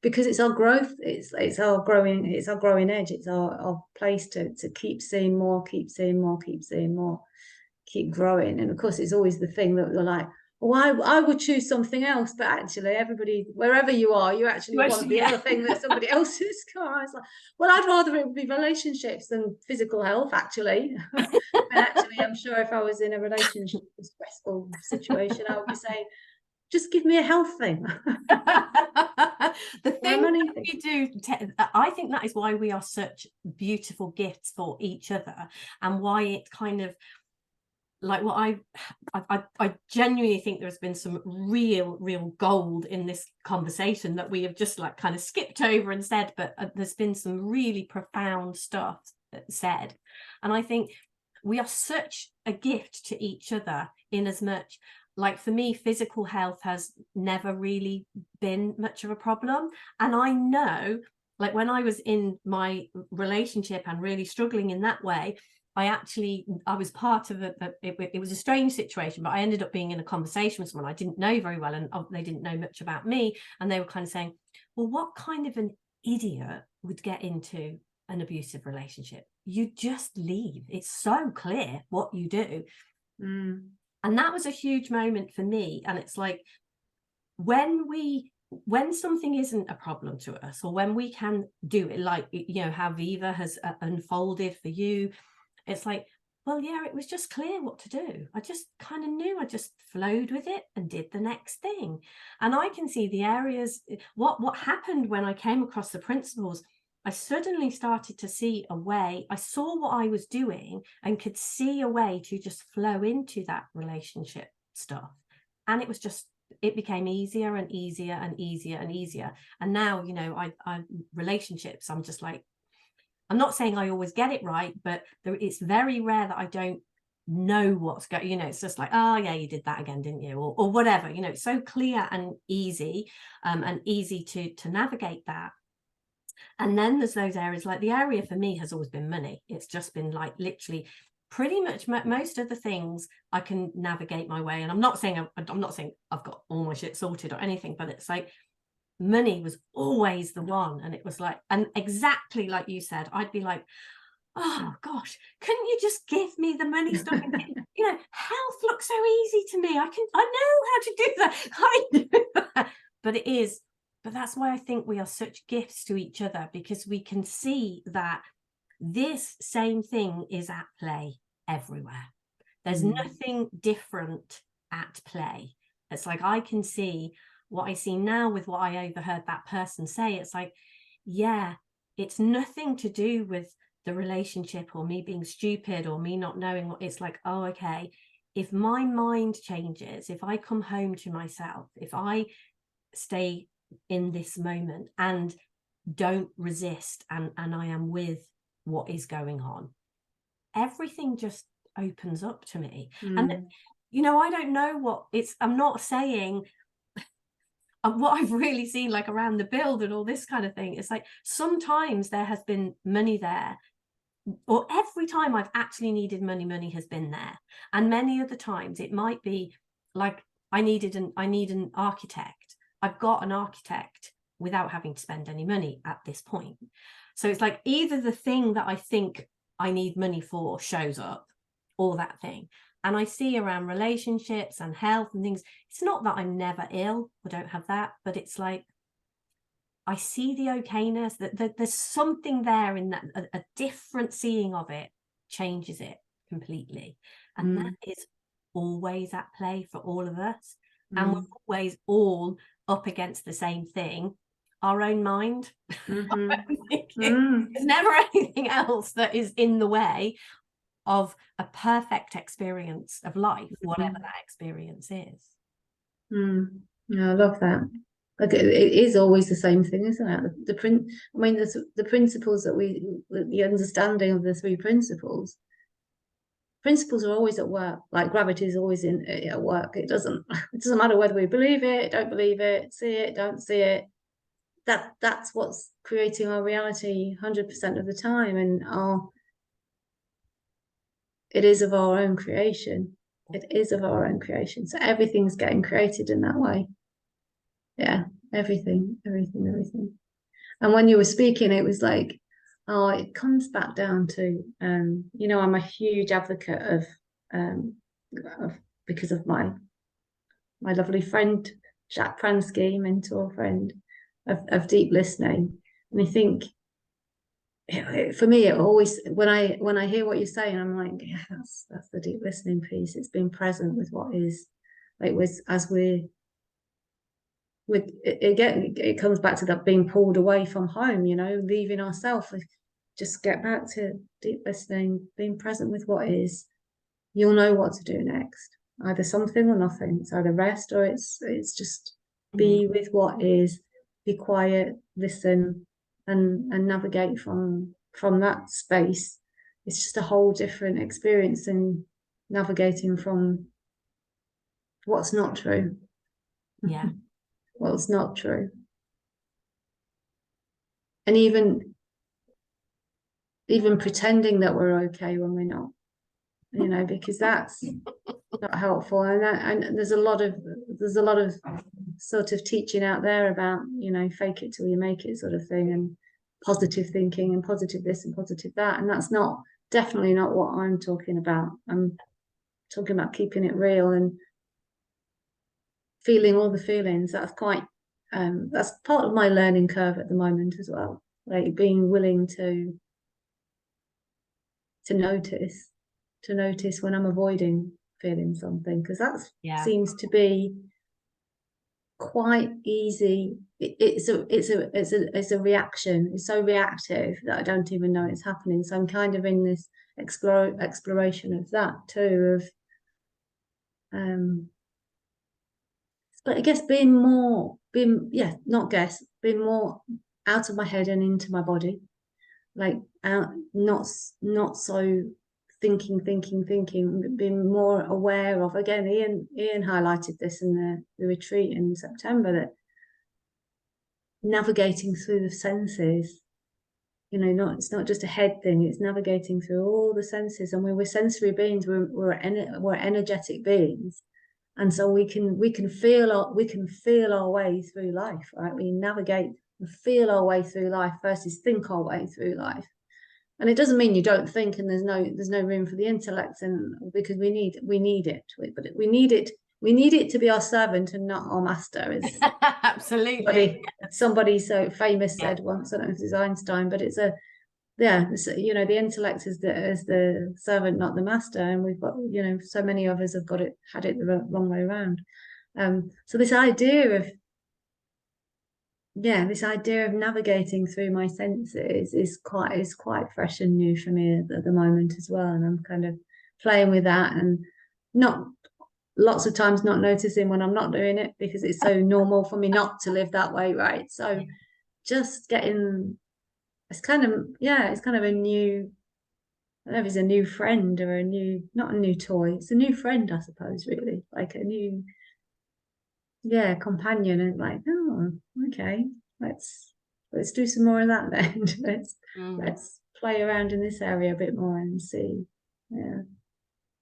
because it's our growth, it's our growing edge, it's our place to keep seeing more, keep growing. And of course, it's always the thing that you're like, well, I would choose something else, but actually everybody, wherever you are, you actually want the other thing that somebody else has got. It's like, well, I'd rather it would be relationships than physical health, actually. And actually, I'm sure if I was in a relationship, a stressful situation, I would be saying, just give me a health thing. The thing that we do, I think that is why we are such beautiful gifts for each other, and why it kind of like what I genuinely think there's been some real gold in this conversation that we have just like kind of skipped over and said, but there's been some really profound stuff said. And I think we are such a gift to each other, in as much, like for me, physical health has never really been much of a problem. And I know, like when I was in my relationship and really struggling in that way, I was part of it was a strange situation, but I ended up being in a conversation with someone I didn't know very well, and they didn't know much about me. And they were kind of saying, well, what kind of an idiot would get into an abusive relationship? You just leave. It's so clear what you do. And that was a huge moment for me. And it's like, when something isn't a problem to us, or when we can do it, like, you know, how Viva has unfolded for you, it's like, well, yeah, it was just clear what to do. I just kind of knew. I just flowed with it and did the next thing. And I can see the areas, what happened when I came across the principles. I suddenly started to see a way. I saw what I was doing and could see a way to just flow into that relationship stuff. And it became easier and easier and easier and easier. And now, you know, I relationships, I'm just like, I'm not saying I always get it right, but it's very rare that I don't know what's going, you know, it's just like, oh yeah, you did that again, didn't you? Or whatever, you know, it's so clear and easy to navigate that. And then there's those areas, like the area for me has always been money. It's just been like literally pretty much most of the things I can navigate my way. And I'm not saying I've got all my shit sorted or anything, but it's like money was always the one. And it was like, and exactly like you said, I'd be like, oh gosh, couldn't you just give me the money stuff? You know, health looks so easy to me. I know how to do that. I do that. But that's why I think we are such gifts to each other, because we can see that this same thing is at play everywhere. There's nothing different at play. It's like, I can see what I see now with what I overheard that person say. It's like, yeah, it's nothing to do with the relationship or me being stupid or me not knowing what. It's like, oh, okay, if my mind changes, if I come home to myself, if I stay in this moment and don't resist, and I am with what is going on, everything just opens up to me. And you know, I don't know what it's, I'm not saying what I've really seen like around the build and all this kind of thing. It's like sometimes there has been money there, or every time I've actually needed money has been there. And many other times it might be like I need an architect. I've got an architect without having to spend any money at this point. So it's like either the thing that I think I need money for shows up, or that thing. And I see around relationships and health and things, it's not that I'm never ill, I don't have that, but it's like I see the okayness, that there's something there in that, a different seeing of it changes it completely. And that is always at play for all of us. And we're always all up against the same thing, our own mind. There's never anything else that is in the way of a perfect experience of life, whatever that experience is. Yeah, I love that. Like it is always the same thing, isn't it? The principles that the understanding of the three principles are always at work. Like gravity is always at work. It doesn't matter whether we believe it, don't believe it, see it, don't see it. That's what's creating our reality 100% of the time, and it is of our own creation. It is of our own creation. So everything's getting created in that way. Yeah, everything. And when you were speaking, it was like, oh, it comes back down to, you know, I'm a huge advocate of because of my lovely friend, Jacques Pransky, mentor friend, of deep listening. And I think, for me, it always, when I hear what you're saying, I'm like, yeah, that's the deep listening piece. It's being present with what is, like, as we're with again, it comes back to that being pulled away from home, you know, leaving ourselves. Just get back to deep listening, being present with what is. You'll know what to do next. Either something or nothing. It's either rest or it's just be with what is, be quiet, listen, and navigate from that space. It's just a whole different experience than navigating from what's not true. Yeah. What's not true. And even pretending that we're okay when we're not, you know, because that's not helpful. And there's a lot of sort of teaching out there about, you know, fake it till you make it sort of thing, and positive thinking and positive this and positive that. And that's definitely not what I'm talking about. I'm talking about keeping it real and feeling all the feelings. That's part of my learning curve at the moment as well. Like being willing to notice when I'm avoiding feeling something, because that seems to be quite easy. It's a reaction. It's so reactive that I don't even know it's happening. So I'm kind of in this exploration of that too, of but I guess being more out of my head and into my body, like out, not so thinking, being more aware of. Again, Ian highlighted this in the retreat in September, that navigating through the senses, you know, it's not just a head thing, it's navigating through all the senses. And we're sensory beings, we're energetic beings, and so we can feel our way through life, right? We navigate and feel our way through life versus think our way through life. And it doesn't mean you don't think and there's no room for the intellect, and because we need it, but we need it to be our servant and not our master. Absolutely. Somebody so famous said once, I don't know if it's Einstein, but it's you know, the intellect is the servant, not the master. And we've got, you know, so many of us have had it the wrong way around. So this idea of navigating through my senses is quite fresh and new for me at the moment as well. And I'm kind of playing with that, and not lots of times not noticing when I'm not doing it, because it's so normal for me not to live that way, right? So just getting, it's kind of a new, I don't know if it's a new friend or not a new toy, it's a new friend, I suppose, really, like a new companion. And like, oh, okay, let's do some more of that then. let's play around in this area a bit more and see.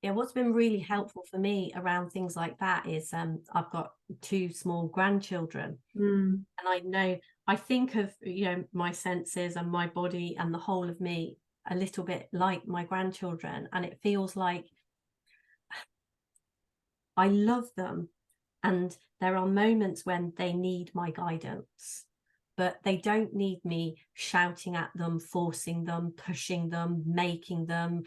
What's been really helpful for me around things like that is I've got 2 small grandchildren, and I think of, you know, my senses and my body and the whole of me a little bit like my grandchildren, and it feels like I love them, and there are moments when they need my guidance, but they don't need me shouting at them, forcing them, pushing them, making them,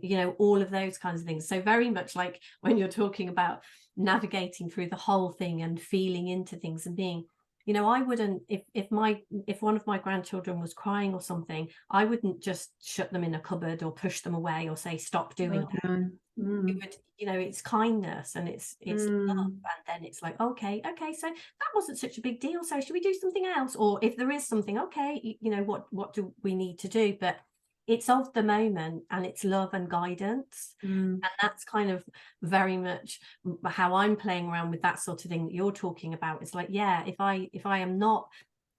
you know, all of those kinds of things. So very much like when you're talking about navigating through the whole thing and feeling into things and being, you know, I wouldn't, if one of my grandchildren was crying or something, I wouldn't just shut them in a cupboard or push them away or say, stop doing that. It would, you know, it's kindness and it's love, and then it's like, okay, so that wasn't such a big deal, so should we do something else? Or if there is something, okay, you know, what do we need to do? But it's of the moment, and it's love and guidance. And that's kind of very much how I'm playing around with that sort of thing that you're talking about. It's like, if I am not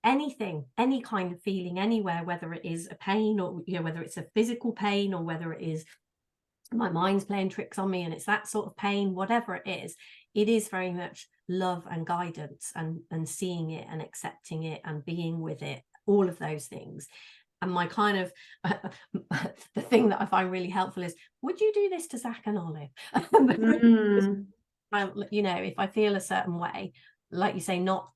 anything, any kind of feeling anywhere, whether it is a pain, or, you know, whether it's a physical pain, or whether it is my mind's playing tricks on me and it's that sort of pain, whatever it is very much love and guidance, and seeing it and accepting it and being with it, all of those things. And my kind of the thing that I find really helpful is, would you do this to Zach and Olive? You know, if I feel a certain way, like you say, not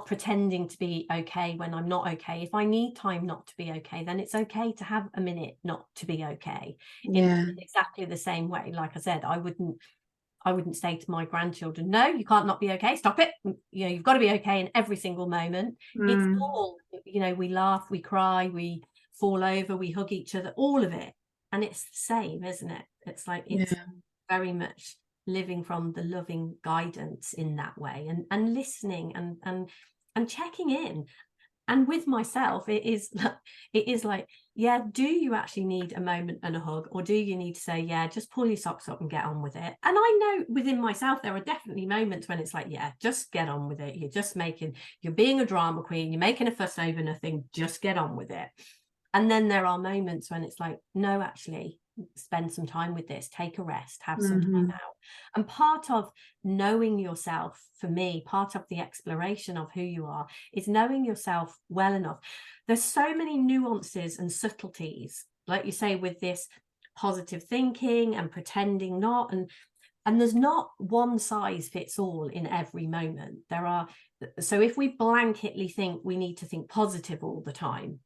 pretending to be okay when I'm not okay. If I need time not to be okay, then it's okay to have a minute not to be okay. In exactly the same way, like I said, I wouldn't I wouldn't say to my grandchildren, no, you can't not be okay, stop it, you know, you've got to be okay in every single moment. It's all, you know, we laugh, we cry, we fall over, we hug each other, all of it. And it's the same, isn't it? It's like, it's very much living from the loving guidance in that way, and listening and checking in. And with myself, it is like, yeah, do you actually need a moment and a hug, or do you need to say, yeah, just pull your socks up and get on with it? And I know within myself there are definitely moments when it's like, yeah, just get on with it, you're being a drama queen, you're making a fuss over nothing, just get on with it. And then there are moments when it's like, no, actually, spend some time with this, take a rest, have some time out. And part of knowing yourself, for me, part of the exploration of who you are is knowing yourself well enough. There's so many nuances and subtleties, like you say, with this positive thinking and pretending not, and there's not one size fits all in every moment. There are, so if we blanketly think we need to think positive all the time,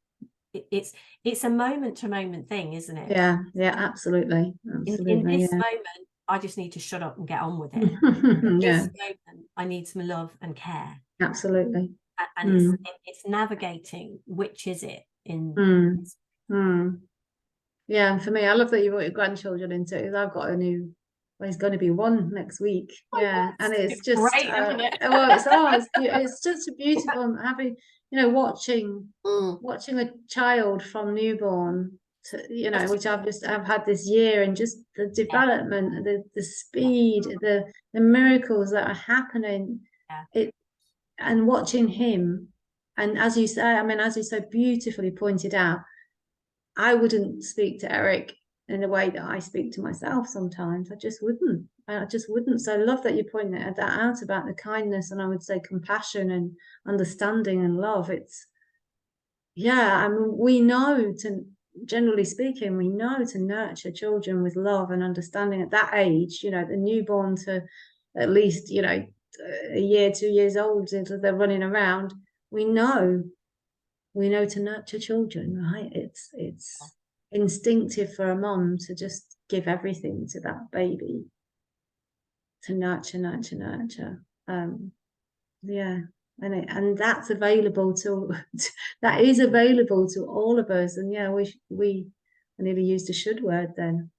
it's a moment to moment thing, isn't it? Yeah, absolutely. In this moment, I just need to shut up and get on with it. In this moment, I need some love and care. Absolutely. And it's navigating which is it in. Yeah, and for me, I love that you brought your grandchildren into it, because I've got a new, well, he's going to be 1 next week. And it's just great, isn't it? well, it's just a beautiful having, you know, watching a child from newborn to, you know, which I've had this year, and just the development, the speed, the miracles that are happening, and watching him. And as you say, I mean, as you so beautifully pointed out, I wouldn't speak to Eric in the way that I speak to myself sometimes. I just wouldn't. So I love that you pointed that out about the kindness, and I would say compassion and understanding and love. It's, I mean, we know to, generally speaking, we know to nurture children with love and understanding at that age, you know, the newborn to at least, you know, a year, 2 years old, until they're running around. We know to nurture children, right? It's instinctive for a mom to just give everything to that baby, to nurture. And that's available to that is available to all of us. And I nearly used a should word then.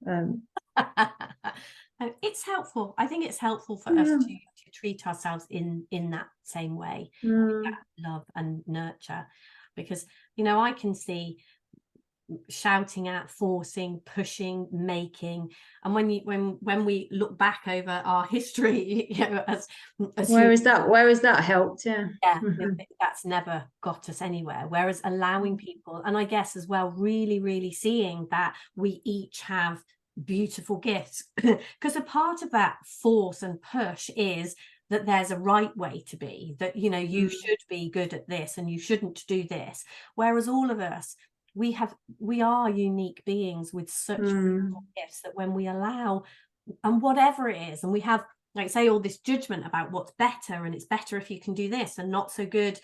It's helpful. I think it's helpful for us to treat ourselves in that same way, that love and nurture. Because, you know, I can see shouting at, forcing, pushing, making, and when we look back over our history, you know, as where is that helped? That's never got us anywhere. Whereas allowing people, and I guess as well, really seeing that we each have beautiful gifts, because a part of that force and push is that there's a right way to be, that, you know, you should be good at this and you shouldn't do this. Whereas all of us, we are unique beings with such beautiful gifts, that when we allow, and whatever it is, and we have, like, say, all this judgment about what's better, and it's better if you can do this and not so good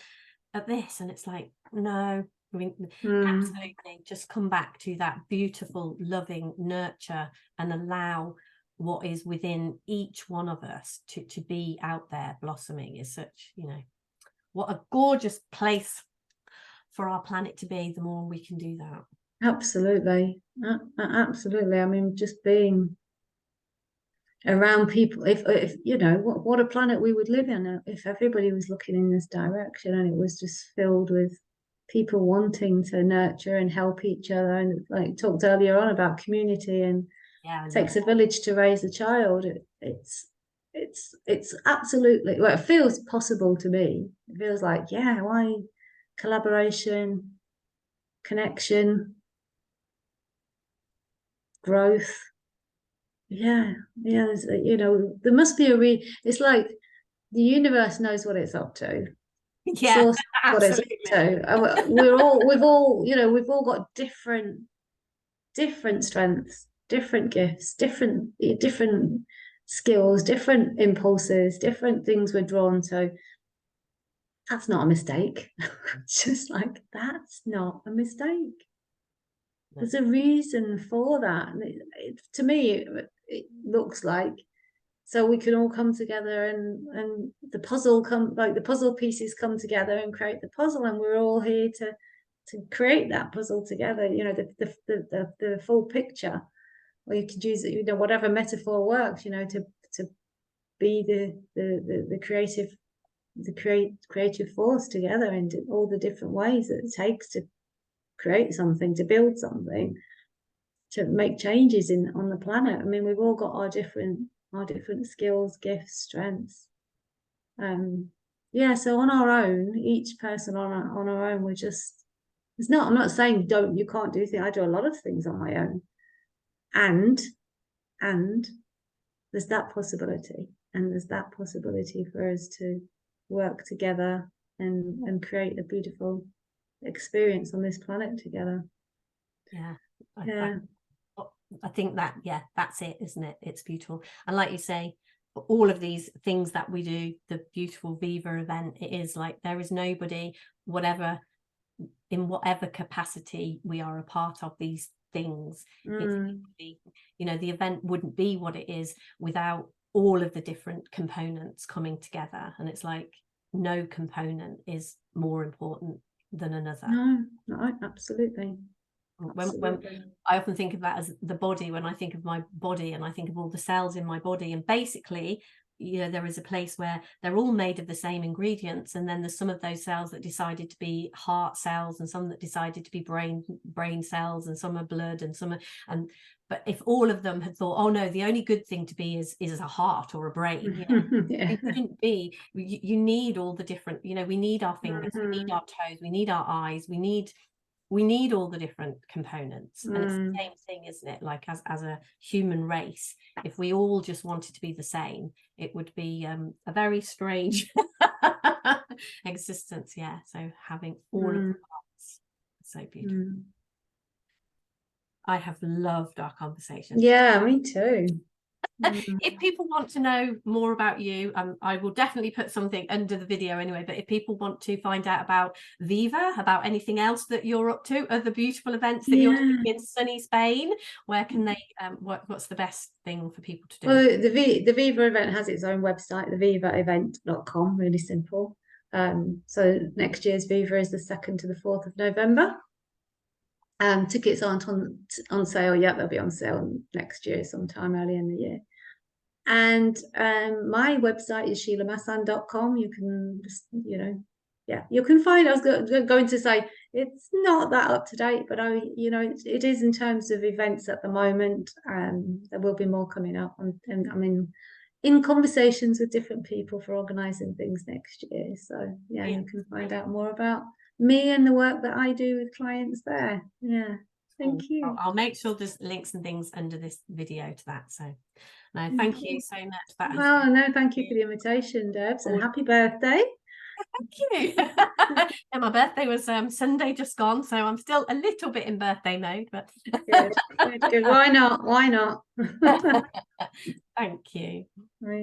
at this, and it's like, no, I mean, absolutely, just come back to that beautiful, loving nurture, and allow what is within each one of us to be out there blossoming. Is such, you know, what a gorgeous place for our planet to be, the more we can do that. Absolutely. I mean, just being around people, if you know, what a planet we would live in if everybody was looking in this direction, and it was just filled with people wanting to nurture and help each other. And like talked earlier on about community, and it takes a village to raise a child. It's absolutely, well, it feels possible to me. It feels like, why collaboration, connection, growth. You know, there must be it's like the universe knows what it's up to. Source what it's up to. And we've all got different strengths, different gifts, different skills, different impulses, different things we're drawn to. That's not a mistake. It's just like, that's not a mistake. There's a reason for that. And to me, it looks like so we can all come together, and the puzzle pieces come together and create the puzzle, and we're all here to create that puzzle together, you know, the full picture. Or you could use it, you know, whatever metaphor works, you know, to be the creative force together in all the different ways that it takes to create something, to build something, to make changes on the planet. I mean, we've all got our different skills, gifts, strengths. Yeah, so on our own, each person on our own, we're just, I'm not saying you can't do things. I do a lot of things on my own. And there's that possibility. And there's that possibility for us to work together and create a beautiful experience on this planet together. Yeah. Yeah. I think that, yeah, that's it, isn't it? It's beautiful. And like you say, all of these things that we do, the beautiful Viva event, it is like there is nobody, in whatever capacity we are a part of these things. It's, you know, the event wouldn't be what it is without all of the different components coming together. And it's like no component is more important than another. No, absolutely. When I often think of that as the body, when I think of my body and I think of all the cells in my body, and basically, you know, there is a place where they're all made of the same ingredients, and then there's some of those cells that decided to be heart cells, and some that decided to be brain cells, and some are blood, and some are, but if all of them had thought, oh no, the only good thing to be is a heart or a brain, you know, it wouldn't be. You need all the different, you know, we need our fingers, we need our toes, we need our eyes, we need all the different components. And it's the same thing, isn't it? Like as a human race, if we all just wanted to be the same, it would be a very strange existence. Yeah, so having all of the parts, so beautiful. I have loved our conversation. Yeah, me too. If people want to know more about you, I will definitely put something under the video anyway, but if people want to find out about Viva, about anything else that you're up to, other beautiful events that you're doing in sunny Spain, where can they, what's the best thing for people to do? Well, the Viva event has its own website, thevivaevent.com, really simple. So next year's Viva is the 2nd to the 4th of November. Tickets aren't on sale yet. They'll be on sale next year, sometime early in the year. And my website is sheelamassand.com. You can just, you know, yeah, you can find. I was going to say it's not that up to date, but you know, it is in terms of events at the moment. There will be more coming up, and I mean, in conversations with different people for organising things next year. So yeah, you can find out more about me and the work that I do with clients there. Yeah, thank you. I'll make sure there's links and things under this video to that. So no, thank you so much. Oh no, thank you for the invitation, Debs, and happy birthday. Thank you. Yeah, my birthday was Sunday just gone, so I'm still a little bit in birthday mode, but good. Why not? Thank you. Thank